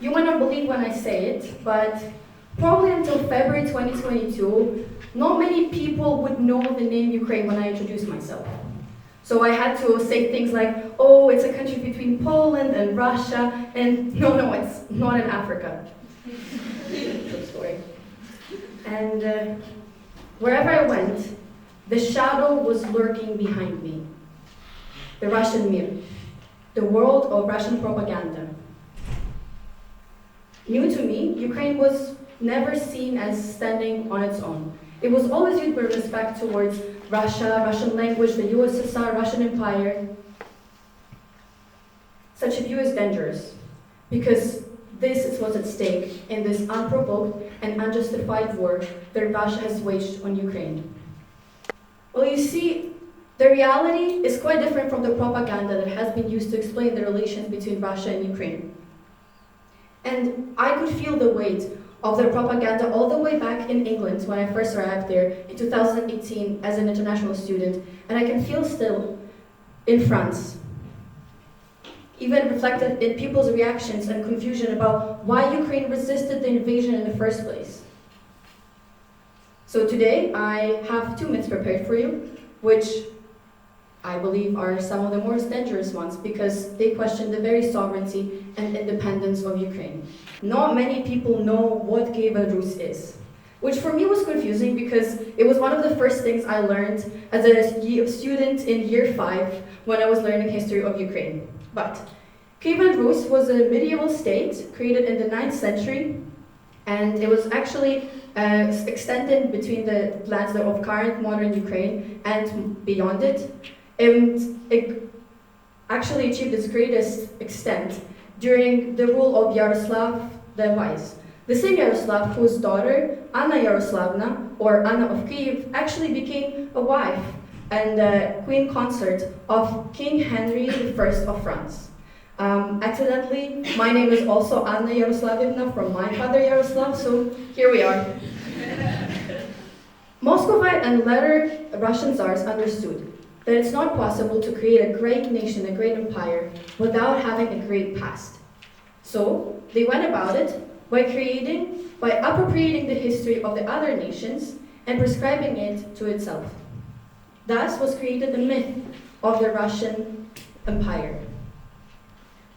You might not believe when I say it, but probably until February 2022, not many people would know the name Ukraine when I introduced myself. So I had to say things like, oh, it's a country between Poland and Russia, and no, it's not in Africa. True story. And wherever I went, the shadow was lurking behind me. The Russian Mir, the world of Russian propaganda. New to me, Ukraine was never seen as standing on its own. It was always viewed with respect towards Russia, Russian language, the USSR, Russian Empire. Such a view is dangerous, because this is what's at stake in this unprovoked and unjustified war that Russia has waged on Ukraine. Well, you see, the reality is quite different from the propaganda that has been used to explain the relations between Russia and Ukraine. And I could feel the weight of their propaganda all the way back in England when I first arrived there in 2018 as an international student, and I can feel still in France, even reflected in people's reactions and confusion about why Ukraine resisted the invasion in the first place. So today I have two myths prepared for you, which I believe are some of the most dangerous ones because they question the very sovereignty and independence of Ukraine. Not many people know what Kievan Rus is, which for me was confusing because it was one of the first things I learned as a student in year 5 when I was learning history of Ukraine. But Kievan Rus was a medieval state created in the 9th century, and it was actually extended between the lands of current modern Ukraine and beyond it. And it actually achieved its greatest extent during the rule of Yaroslav the Wise. The same Yaroslav whose daughter, Anna Yaroslavna, or Anna of Kiev, actually became a wife and queen consort of King Henry I of France. Accidentally, my name is also Anna Yaroslavna from my father Yaroslav, so here we are. Muscovite and later Russian Tsars understood that it's not possible to create a great nation, a great empire, without having a great past. So they went about it by appropriating the history of the other nations and prescribing it to itself. Thus was created the myth of the Russian Empire.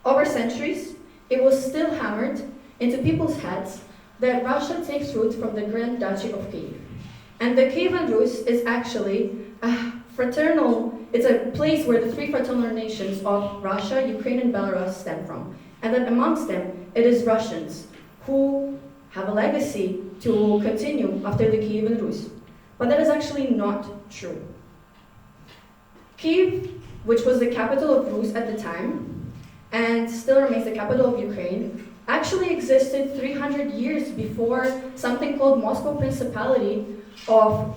Over centuries, it was still hammered into people's heads that Russia takes root from the Grand Duchy of Kiev. And the Kievan Rus is actually it's a place where the 3 fraternal nations of Russia, Ukraine, and Belarus stem from. And that amongst them, it is Russians who have a legacy to continue after the Kievan Rus. But that is actually not true. Kiev, which was the capital of Rus at the time, and still remains the capital of Ukraine, actually existed 300 years before something called Moscow Principality of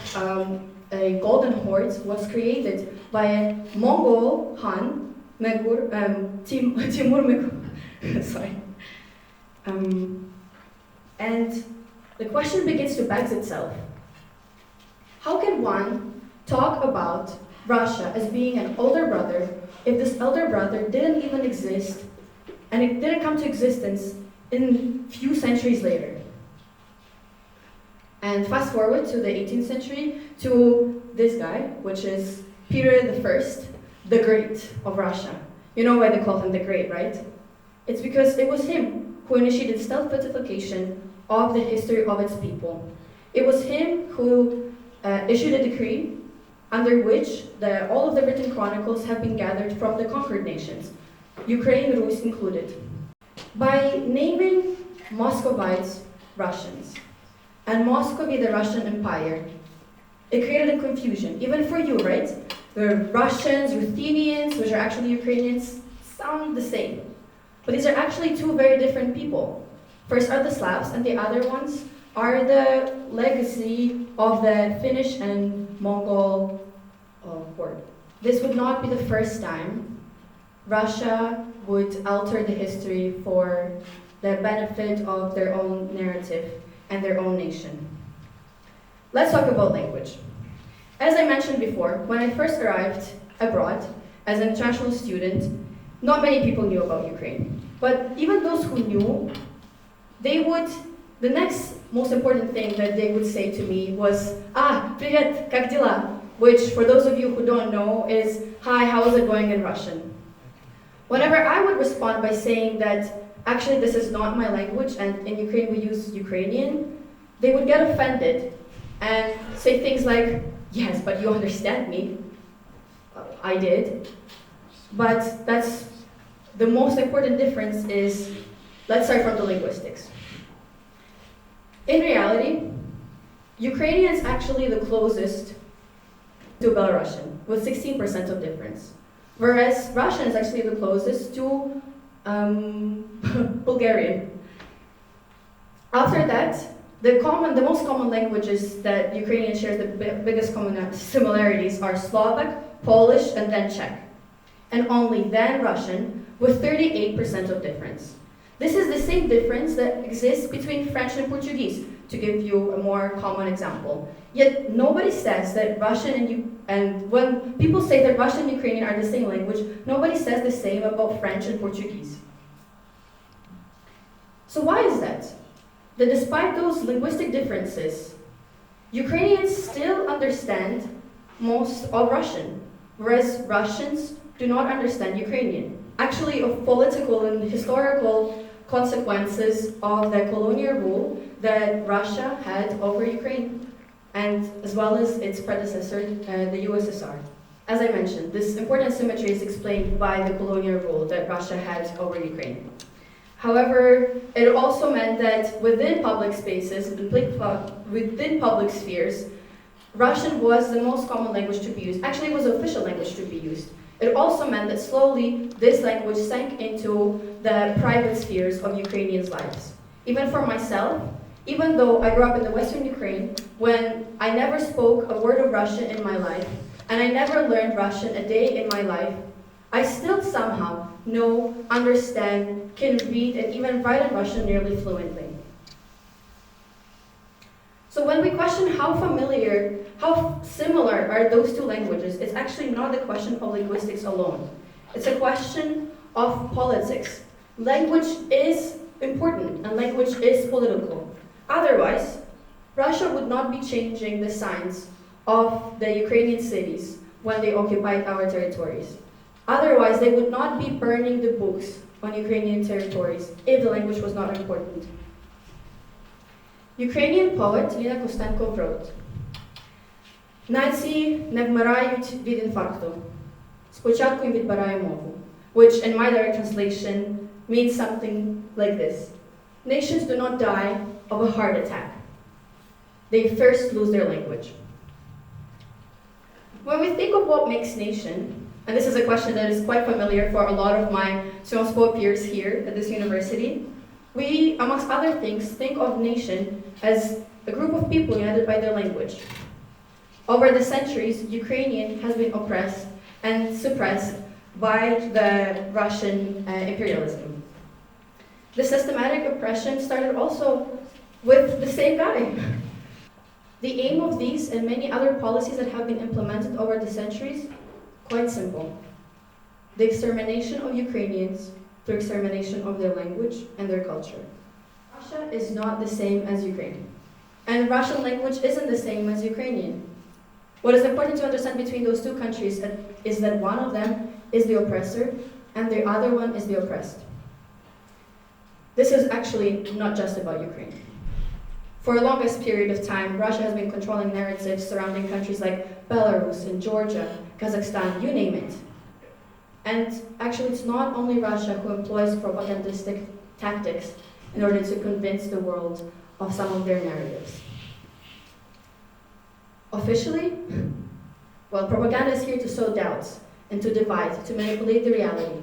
a Golden Horde was created by a Mongol Han, Timur Megur. Sorry. And the question begins to beg itself. How can one talk about Russia as being an older brother if this elder brother didn't even exist and it didn't come to existence in few centuries later? And fast forward to the 18th century to this guy, which is Peter I, the Great of Russia. You know why they call him the Great, right? It's because it was him who initiated self-beatification of the history of its people. It was him who issued a decree under which all of the written chronicles have been gathered from the conquered nations, Ukraine, Rus included. By naming Muscovites Russians, and Muscovy the Russian Empire, it created a confusion, even for you, right? The Russians, Ruthenians, which are actually Ukrainians, sound the same. But these are actually two very different people. First are the Slavs, and the other ones are the legacy of the Finnish and Mongol horde. This would not be the first time Russia would alter the history for the benefit of their own narrative and their own nation. Let's talk about language. As I mentioned before, when I first arrived abroad as an international student, not many people knew about Ukraine. But even those who knew the next most important thing that they would say to me was, привет, как дела? Which, for those of you who don't know, is, hi, how is it going in Russian? Whenever I would respond by saying that, actually, this is not my language, and in Ukraine we use Ukrainian, they would get offended and say things like, yes, but you understand me. I did. But that's the most important difference is, let's start from the linguistics. In reality, Ukrainian is actually the closest to Belarusian, with 16% of difference. Whereas Russian is actually the closest to Bulgarian. After that, the most common languages that Ukrainian shares the biggest common similarities are Slovak, Polish, and then Czech. And only then Russian, with 38% of difference. This is the same difference that exists between French and Portuguese, to give you a more common example. Yet nobody says that Russian and when people say that Russian and Ukrainian are the same language, nobody says the same about French and Portuguese. So why is that? That despite those linguistic differences, Ukrainians still understand most of Russian, whereas Russians do not understand Ukrainian. Actually, of political and historical consequences of the colonial rule that Russia had over Ukraine, and as well as its predecessor, the USSR. As I mentioned, this important symmetry is explained by the colonial rule that Russia had over Ukraine. However, it also meant that within public spaces, within public spheres, Russian was the most common language to be used. Actually, it was the official language to be used. It also meant that slowly this language sank into the private spheres of Ukrainians' lives. Even for myself, even though I grew up in the Western Ukraine, when I never spoke a word of Russian in my life, and I never learned Russian a day in my life, I still somehow know, understand, can read, and even write in Russian nearly fluently. So when we question how similar are those two languages, it's actually not a question of linguistics alone. It's a question of politics. Language is important, and language is political. Otherwise, Russia would not be changing the signs of the Ukrainian cities when they occupied our territories. Otherwise, they would not be burning the books on Ukrainian territories if the language was not important. Ukrainian poet Lina Kostenko wrote, "Нації не вмирають від інфаркту. Спочатку їм відбирає мову." Which, in my direct translation, means something like this. Nations do not die of a heart attack. They first lose their language. When we think of what makes nation, and this is a question that is quite familiar for a lot of my Sciences Po peers here at this university, we, amongst other things, think of nation as a group of people united by their language. Over the centuries, Ukrainian has been oppressed and suppressed by the Russian imperialism. The systematic oppression started also with the same guy. The aim of these and many other policies that have been implemented over the centuries, quite simple. The extermination of Ukrainians through extermination of their language and their culture. Russia is not the same as Ukraine, and Russian language isn't the same as Ukrainian. What is important to understand between those two countries is that one of them is the oppressor and the other one is the oppressed. This is actually not just about Ukraine. For the longest period of time, Russia has been controlling narratives surrounding countries like Belarus and Georgia, Kazakhstan, you name it. And actually, it's not only Russia who employs propagandistic tactics in order to convince the world of some of their narratives. Officially, well, propaganda is here to sow doubts and to divide, to manipulate the reality.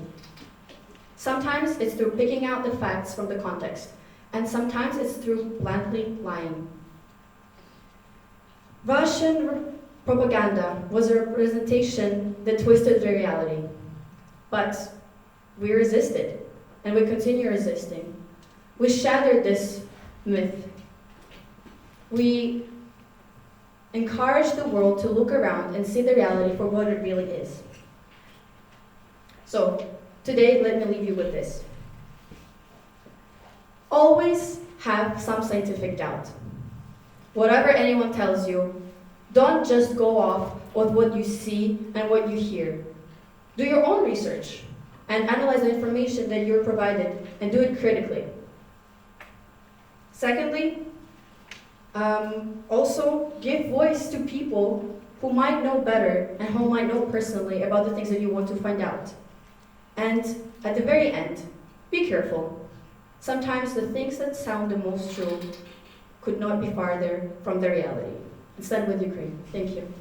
Sometimes it's through picking out the facts from the context, and sometimes it's through bluntly lying. Russian propaganda was a representation that twisted the reality. But we resisted, and we continue resisting. We shattered this myth. We encourage the world to look around and see the reality for what it really is. So, today, let me leave you with this. Always have some scientific doubt. Whatever anyone tells you, don't just go off with what you see and what you hear. Do your own research and analyze the information that you're provided and do it critically. Secondly, also give voice to people who might know better and who might know personally about the things that you want to find out. And at the very end, be careful. Sometimes the things that sound the most true could not be farther from the reality. Stand with Ukraine. Thank you.